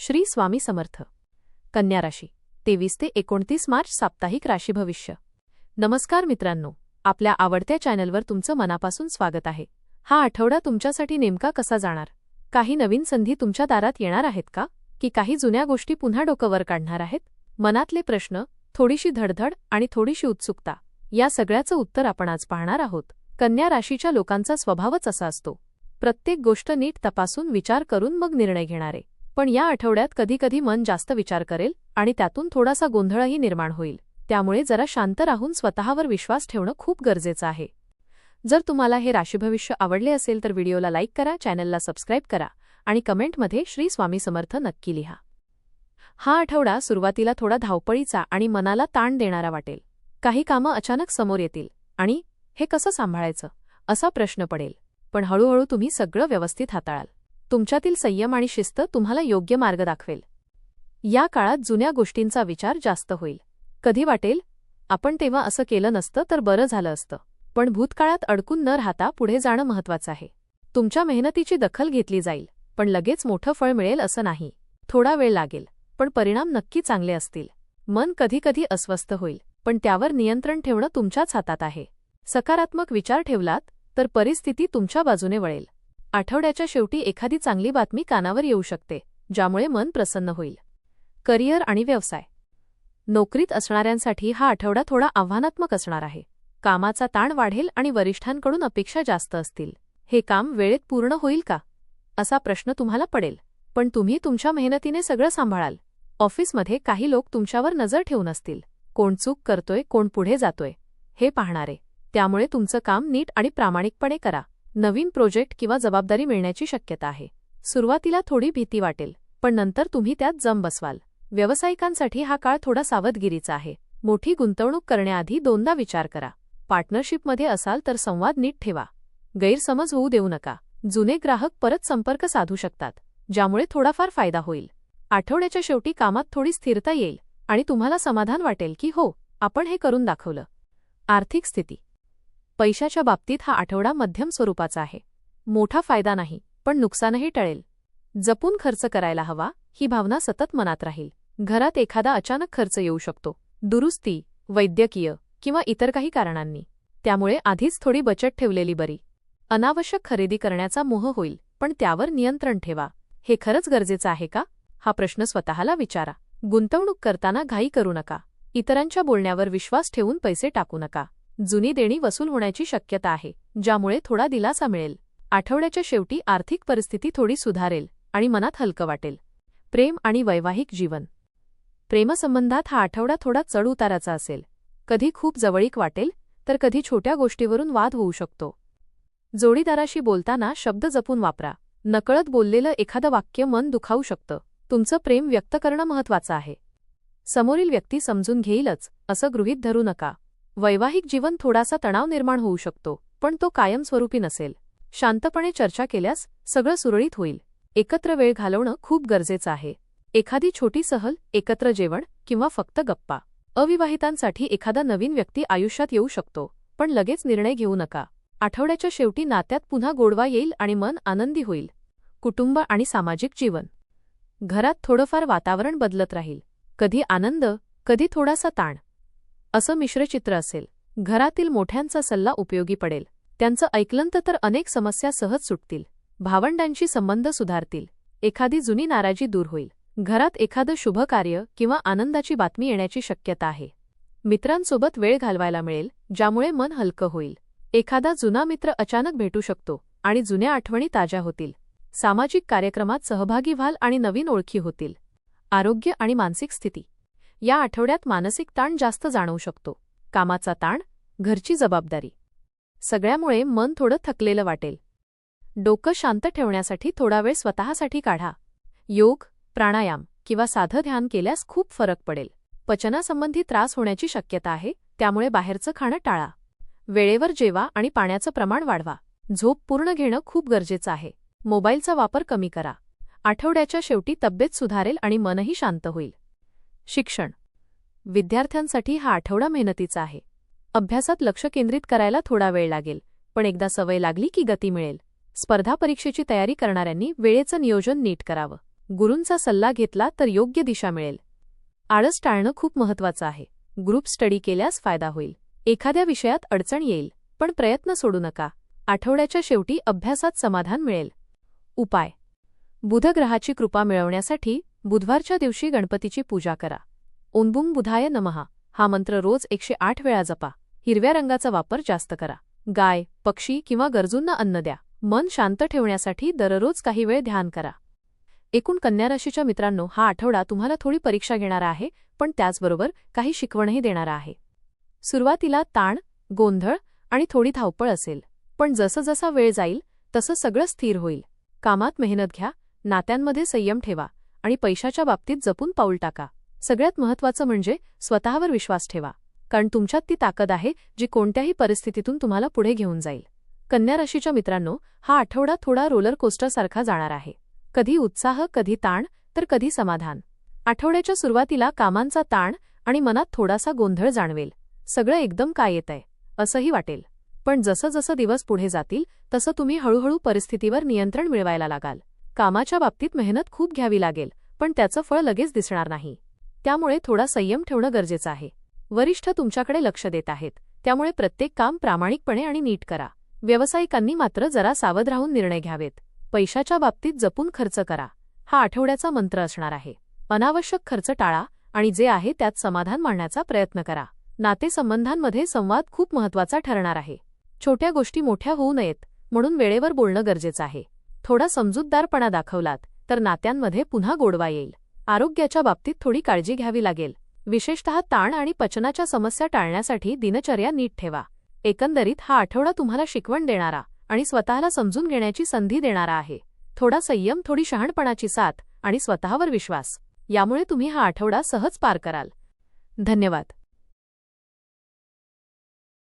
श्री स्वामी समर्थ. कन्या राशी 23 ते 29 मार्च साप्ताहिक राशी भविष्य. नमस्कार मित्रांनो, आपल्या आवडत्या चॅनलवर तुमचं मनापासून स्वागत आहे. हा आठवडा तुमच्यासाठी नेमका कसा जाणार? काही नवीन संधी तुमच्या दारात येणार आहेत का, की काही जुन्या गोष्टी पुन्हा डोकं काढणार आहेत? मनातले प्रश्न, थोडीशी धडधड आणि थोडीशी उत्सुकता, या सगळ्याचं उत्तर आपण आज पाहणार आहोत. कन्या राशीच्या लोकांचा स्वभावच असा असतो, प्रत्येक गोष्ट नीट तपासून विचार करून मग निर्णय घेणारे. पण या आठवड्यात कधीकधी मन जास्त विचार करेल आणि त्यातून थोडासा गोंधळही निर्माण होईल. त्यामुळे जरा शांत राहून स्वतःवर विश्वास ठेवणं खूप गरजेचं आहे. जर तुम्हाला हे राशीभविष्य आवडले असेल तर व्हिडिओला लाईक करा, चॅनलला सबस्क्राईब करा आणि कमेंटमध्ये श्री स्वामी समर्थ नक्की लिहा. हा आठवडा सुरुवातीला थोडा धावपळीचा आणि मनाला ताण देणारा वाटेल. काही कामं अचानक समोर येतील आणि हे कसं सांभाळायचं असा प्रश्न पडेल. पण हळूहळू तुम्ही सगळं व्यवस्थित हाताळाल. तुमच्यातील संयम आणि शिस्त तुम्हाला योग्य मार्ग दाखवेल. या काळात जुन्या गोष्टींचा विचार जास्त होईल. कधी वाटेल, आपण तेव्हा असं केलं नसतं तर बरं झालं असतं. पण भूतकाळात अडकून न राहता पुढे जाणं महत्त्वाचं आहे. तुमच्या मेहनतीची दखल घेतली जाईल, पण लगेच मोठं फळ मिळेल असं नाही. थोडा वेळ लागेल, पण परिणाम नक्की चांगले असतील. मन कधीकधी अस्वस्थ होईल, पण त्यावर नियंत्रण ठेवणं तुमच्याच हातात आहे. सकारात्मक विचार ठेवलात तर परिस्थिती तुमच्या बाजूने वळेल. आठवड्याच्या शेवटी एखादी चांगली बातमी कानावर येऊ शकते, ज्यामुळे मन प्रसन्न होईल. करिअर आणि व्यवसाय. नोकरीत असणाऱ्यांसाठी हा आठवडा थोडा आव्हानात्मक असणार आहे. कामाचा ताण वाढेल आणि वरिष्ठांकडून अपेक्षा जास्त असतील. हे काम वेळेत पूर्ण होईल का असा प्रश्न तुम्हाला पडेल, पण तुम्ही तुमच्या मेहनतीने सगळं सांभाळाल. ऑफिसमध्ये काही लोक तुमच्यावर नजर ठेवून असतील. कोण चूक करतोय, कोण पुढे जातोय हे पाहणारे. त्यामुळे तुमचं काम नीट आणि प्रामाणिकपणे करा. नवीन प्रोजेक्ट किंवा जबाबदारी मिळण्याची शक्यता आहे. सुरुवातीला थोडी भीती वाटेल, पण नंतर तुम्ही त्यात जम बसवाल. व्यावसायिकांसाठी हा काळ थोडा सावधगिरीचा आहे. मोठी गुंतवणूक करण्याआधी दोनदा विचार करा. पार्टनरशिपमध्ये असाल तर संवाद नीट ठेवा. गैरसमज होऊ देऊ नका. जुने ग्राहक परत संपर्क साधू शकतात, ज्यामुळे थोडाफार फायदा होईल. आठवड्याच्या शेवटी कामात थोडी स्थिरता येईल आणि तुम्हाला समाधान वाटेल की हो, आपण हे करून दाखवलं. आर्थिक स्थिती. पैशाच्या बाबतीत हा आठवडा मध्यम स्वरूपाचा आहे. मोठा फायदा नाही, पण नुकसानही टळेल. जपून खर्च करायला हवा ही भावना सतत मनात राहील. घरात एखादा अचानक खर्च येऊ शकतो, दुरुस्ती, वैद्यकीय किंवा इतर काही कारणांनी. त्यामुळे आधीच थोडी बचत ठेवलेली बरी. अनावश्यक खरेदी करण्याचा मोह होईल, पण त्यावर नियंत्रण ठेवा. हे खरंच गरजेचं आहे का हा प्रश्न स्वतःला विचारा. गुंतवणूक करताना घाई करू नका. इतरांच्या बोलण्यावर विश्वास ठेवून पैसे टाकू नका. जुनी देणी वसूल होण्याची शक्यता आहे, ज्यामुळे थोडा दिलासा मिळेल. आठवड्याच्या शेवटी आर्थिक परिस्थिती थोडी सुधारेल आणि मनात हलकं वाटेल. प्रेम आणि वैवाहिक जीवन. प्रेमसंबंधात हा आठवडा थोडा चढउताराचा असेल. कधी खूप जवळीक वाटेल, तर कधी छोट्या गोष्टीवरून वाद होऊ शकतो. जोडीदाराशी बोलताना शब्द जपून वापरा. नकळत बोललेलं एखादं वाक्य मन दुखावू शकतं. तुमचं प्रेम व्यक्त करणं महत्त्वाचं आहे. समोरील व्यक्ती समजून घेईलच असं गृहीत धरू नका. वैवाहिक जीवन थोडासा तणाव निर्माण होऊ शकतो, पण तो कायमस्वरूपी नसेल. शांतपणे चर्चा केल्यास सगळं सुरळीत होईल. एकत्र वेळ घालवणं खूप गरजेचं आहे. एखादी छोटी सहल, एकत्र जेवण किंवा फक्त गप्पा. अविवाहितांसाठी एखादा नवीन व्यक्ती आयुष्यात येऊ शकतो, पण लगेच निर्णय घेऊ नका. आठवड्याच्या शेवटी नात्यात पुन्हा गोडवा येईल आणि मन आनंदी होईल. कुटुंब आणि सामाजिक जीवन. घरात थोडंफार वातावरण बदलत राहील. कधी आनंद, कधी थोडासा ताण असं मिश्रचित्र असेल. घरातील मोठ्यांचा सल्ला उपयोगी पडेल. त्यांचं ऐकलं तर अनेक समस्या सहज सुटतील. भावंडांशी संबंध सुधारतील. एखादी जुनी नाराजी दूर होईल. घरात एखादं शुभ कार्य किंवा आनंदाची बातमी येण्याची शक्यता आहे. मित्रांसोबत वेळ घालवायला मिळेल, ज्यामुळे मन हलकं होईल. एखादा जुना मित्र अचानक भेटू शकतो आणि जुन्या आठवणी ताज्या होतील. सामाजिक कार्यक्रमात सहभागी व्हाल आणि नवीन ओळखी होतील. आरोग्य आणि मानसिक स्थिती. या आठवड्यात मानसिक ताण जास्त जाणवू शकतो. कामाचा ताण, घरची जबाबदारी, सगळ्यामुळे मन थोडं थकलेलं वाटेल. डोकं शांत ठेवण्यासाठी थोडा वेळ स्वतःसाठी काढा. योग, प्राणायाम किंवा साधं ध्यान केल्यास खूप फरक पडेल. पचनासंबंधी त्रास होण्याची शक्यता आहे, त्यामुळे बाहेरचं खाणं टाळा. वेळेवर जेवा आणि पाण्याचं प्रमाण वाढवा. झोप पूर्ण घेणं खूप गरजेचं आहे. मोबाईलचा वापर कमी करा. आठवड्याच्या शेवटी तब्येत सुधारेल आणि मनही शांत होईल. शिक्षण. विद्यार्थ्यांसाठी हा आठवडा मेहनतीचा आहे. अभ्यासात लक्ष केंद्रित करायला थोडा वेळ लागेल, पण एकदा सवय लागली की गती मिळेल. स्पर्धा परीक्षेची तयारी करणाऱ्यांनी वेळेचं नियोजन नीट करावं. गुरूंचा सल्ला घेतला तर योग्य दिशा मिळेल. आळस टाळणं खूप महत्त्वाचं आहे. ग्रुप स्टडी केल्यास फायदा होईल. एखाद्या विषयात अडचण येईल, पण प्रयत्न सोडू नका. आठवड्याच्या शेवटी अभ्यासात समाधान मिळेल. उपाय: बुधग्रहाची कृपा मिळवण्यासाठी बुधवारच्या दिवशी गणपतीची पूजा करा. ओं बुं बुधाय नमः हा मंत्र रोज 108 वेळा जपा. हिरव्या रंगाचा वापर जास्त करा. गाय, पक्षी किंवा गरजूंना अन्न द्या. मन शांत ठेवण्यासाठी दररोज काही वेळ ध्यान करा. एकूण कन्या राशीच्या मित्रांनो, हा आठवडा तुम्हाला थोडी परीक्षा घेणारा आहे, पण त्याचबरोबर काही शिकवणही देणारा आहे. सुरुवातीला ताण, गोंधळ आणि थोडी धावपळ असेल, पण जसं वेळ जाईल तसं सगळं स्थिर होईल. कामात मेहनत घ्या, नात्यांमध्ये संयम ठेवा आणि पैशाच्या बाबतीत जपून पाऊल टाका. सगळ्यात महत्त्वाचं म्हणजे स्वतःवर विश्वास ठेवा, कारण तुमच्यात ती ताकद आहे जी कोणत्याही परिस्थितीतून तुम्हाला पुढे घेऊन जाईल. कन्या राशीच्या मित्रांनो, हा आठवडा थोडा रोलर कोस्टरसारखा जाणार आहे. कधी उत्साह, कधी ताण, तर कधी समाधान. आठवड्याच्या सुरुवातीला कामांचा ताण आणि मनात थोडासा गोंधळ जाणवेल. सगळं एकदम काय येतंय असंही वाटेल. पण जसं दिवस पुढे जातील तसं तुम्ही हळूहळू परिस्थितीवर नियंत्रण मिळवायला लागाल. कामाच्या बाबतीत मेहनत खूप घ्यावी लागेल, पण त्याचं फळ लगेच दिसणार नाही. त्यामुळे थोडा संयम ठेवणं गरजेचं आहे. वरिष्ठ तुमच्याकडे लक्ष देत आहेत, त्यामुळे प्रत्येक काम प्रामाणिकपणे आणि नीट करा. व्यावसायिकांनी मात्र जरा सावध राहून निर्णय घ्यावेत. पैशाच्या बाबतीत जपून खर्च करा. हा आठवड्याचा मंत्र असणार आहे. अनावश्यक खर्च टाळा आणि जे आहे त्यात समाधान मानण्याचा प्रयत्न करा. नातेसंबंधांमध्ये संवाद खूप महत्त्वाचा ठरणार आहे. छोट्या गोष्टी मोठ्या होऊ नयेत, म्हणून वेळेवर बोलणं गरजेचं आहे. थोडा समजूतदारपणा दाखवलात तर नात्यांमध्ये पुन्हा गोडवा येईल. आरोग्याच्या बाबतीत थोडी काळजी घ्यावी लागेल. विशेषतः ताण आणि पचनाच्या समस्या टाळण्यासाठी दिनचर्या नीट ठेवा. एकंदरीत हा आठवडा तुम्हाला शिकवण देणारा आणि स्वतःला समजून घेण्याची संधी देणारा आहे. थोडा संयम, थोडी शहाणपणाची साथ आणि स्वतःवर विश्वास, यामुळे तुम्ही हा आठवडा सहज पार कराल. धन्यवाद.